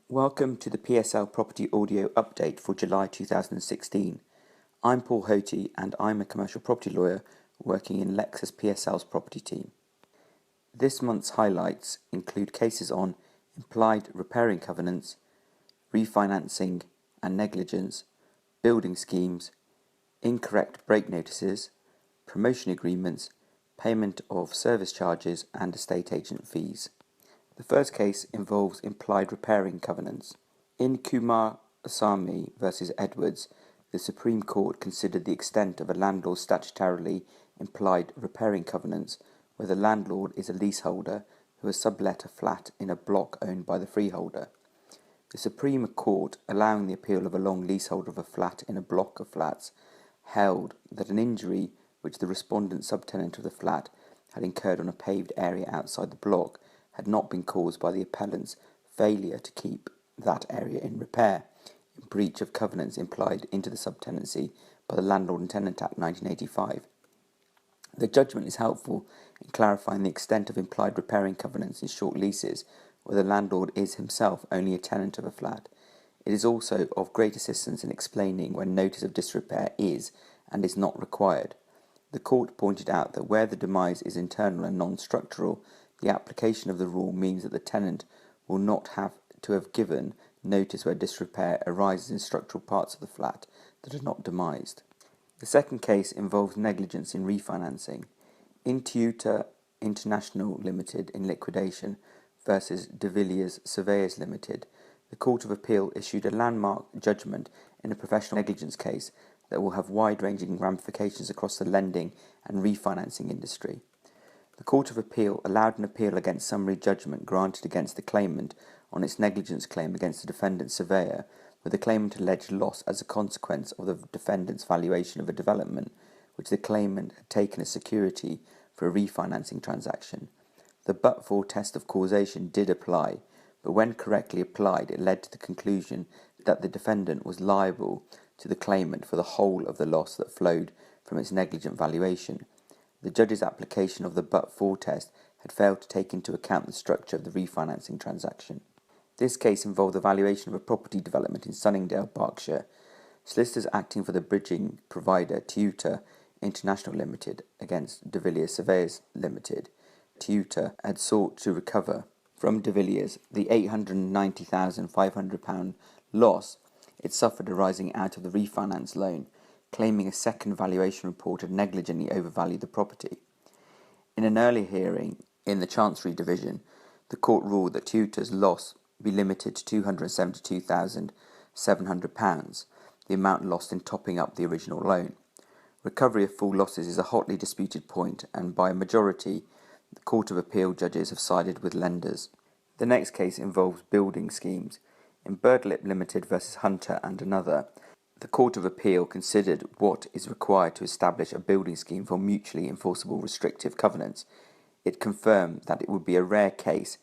Welcome to the PSL Property audio update for July 2016. I'm Paul Hotey and I'm a commercial property lawyer working in Lexis PSL's property team. This month's highlights include cases on implied repairing covenants, refinancing and negligence, building schemes, incorrect break notices, promotion agreements, payment of service charges and estate agent fees. The first case involves implied repairing covenants. In Kumar Asami v. Edwards, the Supreme Court considered the extent of a landlord's statutorily implied repairing covenants where the landlord is a leaseholder who has sublet a flat in a block owned by the freeholder. The Supreme Court, allowing the appeal of a long leaseholder of a flat in a block of flats, held that an injury which the respondent subtenant of the flat had incurred on a paved area outside the block had not been caused by the appellant's failure to keep that area in repair, in breach of covenants implied into the subtenancy by the Landlord and Tenant Act 1985. The judgment is helpful in clarifying the extent of implied repairing covenants in short leases where the landlord is himself only a tenant of a flat. It is also of great assistance in explaining when notice of disrepair is and is not required. The court pointed out that where the demise is internal and non-structural, the application of the rule means that the tenant will not have to have given notice where disrepair arises in structural parts of the flat that are not demised. The second case involves negligence in refinancing. In Toyota International Limited in liquidation versus De Villiers Surveyors Limited, the Court of Appeal issued a landmark judgment in a professional negligence case that will have wide-ranging ramifications across the lending and refinancing industry. The Court of Appeal allowed an appeal against summary judgment granted against the claimant on its negligence claim against the defendant's surveyor, where the claimant alleged loss as a consequence of the defendant's valuation of a development which the claimant had taken as security for a refinancing transaction. The but-for test of causation did apply, but when correctly applied it led to the conclusion that the defendant was liable to the claimant for the whole of the loss that flowed from its negligent valuation. The judge's application of the but-for test had failed to take into account the structure of the refinancing transaction. This case involved the valuation of a property development in Sunningdale, Berkshire. Solicitors acting for the bridging provider Toyota International Limited against De Villiers Surveyors Limited. Toyota had sought to recover from De Villiers the £890,500 loss it suffered arising out of the refinance loan, claiming a second valuation report had negligently overvalued the property. In an earlier hearing in the Chancery Division, the court ruled that Toyota's loss be limited to £272,700, the amount lost in topping up the original loan. Recovery of full losses is a hotly disputed point, and by a majority, the Court of Appeal judges have sided with lenders. The next case involves building schemes. In Birdlip Limited versus Hunter and another, the Court of Appeal considered what is required to establish a building scheme for mutually enforceable restrictive covenants. It confirmed that it would be a rare case,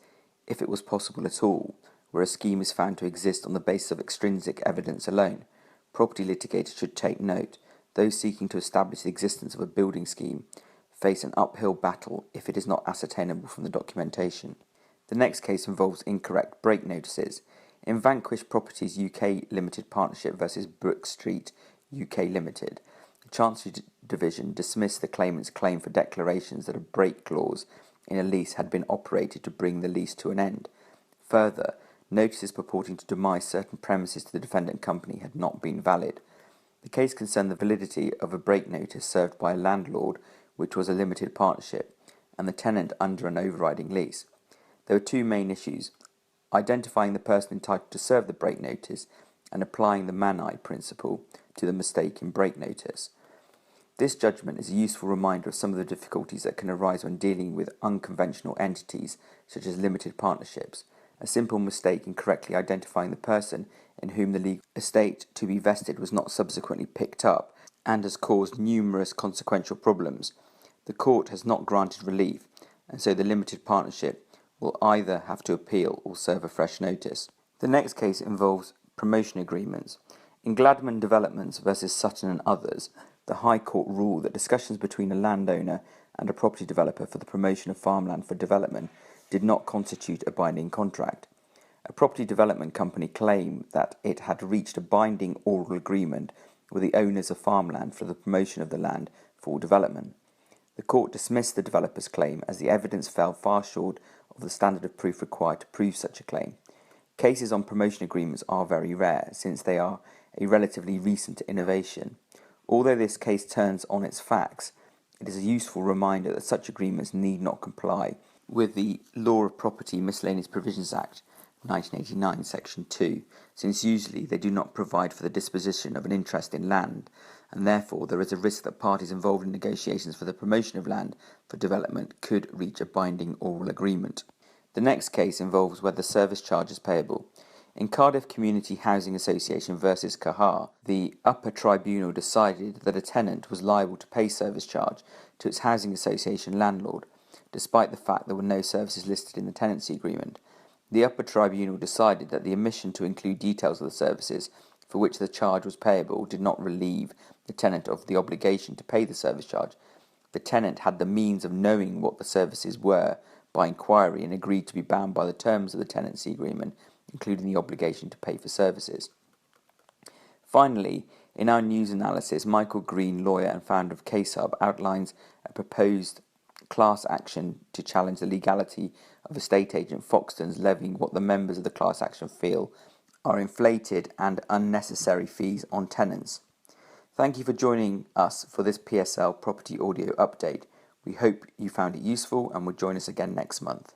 if it was possible at all, where a scheme is found to exist on the basis of extrinsic evidence alone. Property litigators should take note. Those seeking to establish the existence of a building scheme face an uphill battle if it is not ascertainable from the documentation. The next case involves incorrect break notices. In Vanquish Properties UK Limited Partnership versus Brook Street UK Limited, the Chancery Division dismissed the claimant's claim for declarations that a break clause in a lease had been operated to bring the lease to an end. Further, notices purporting to demise certain premises to the defendant company had not been valid. The case concerned the validity of a break notice served by a landlord, which was a limited partnership, and the tenant under an overriding lease. There were two main issues: identifying the person entitled to serve the break notice and applying the Manai principle to the mistake in break notice. This judgment is a useful reminder of some of the difficulties that can arise when dealing with unconventional entities such as limited partnerships. A simple mistake in correctly identifying the person in whom the legal estate to be vested was not subsequently picked up and has caused numerous consequential problems. The court has not granted relief, and so the limited partnership will either have to appeal or serve a fresh notice. The next case involves promotion agreements. In Gladman Developments versus Sutton and others, the High Court ruled that discussions between a landowner and a property developer for the promotion of farmland for development did not constitute a binding contract. a property development company claimed that it had reached a binding oral agreement with the owners of farmland for the promotion of the land for development. The court dismissed the developer's claim as the evidence fell far short of the standard of proof required to prove such a claim. Cases on promotion agreements are very rare, since they are a relatively recent innovation. Although this case turns on its facts, it is a useful reminder that such agreements need not comply with the Law of Property Miscellaneous Provisions Act 1989, Section 2, since usually they do not provide for the disposition of an interest in land, and therefore there is a risk that parties involved in negotiations for the promotion of land for development could reach a binding oral agreement. The next case involves whether service charge is payable. In Cardiff Community Housing Association versus Cahar, the upper tribunal decided that a tenant was liable to pay service charge to its housing association landlord, despite the fact there were no services listed in the tenancy agreement. The upper tribunal decided that the omission to include details of the services for which the charge was payable did not relieve the tenant of the obligation to pay the service charge. The tenant had the means of knowing what the services were by inquiry and agreed to be bound by the terms of the tenancy agreement, including the obligation to pay for services. Finally, in our news analysis, Michael Green, lawyer and founder of CaseHub, outlines a proposed class action to challenge the legality of estate agent Foxtons levying what the members of the class action feel are inflated and unnecessary fees on tenants. Thank you for joining us for this PSL property audio update. We hope you found it useful and will join us again next month.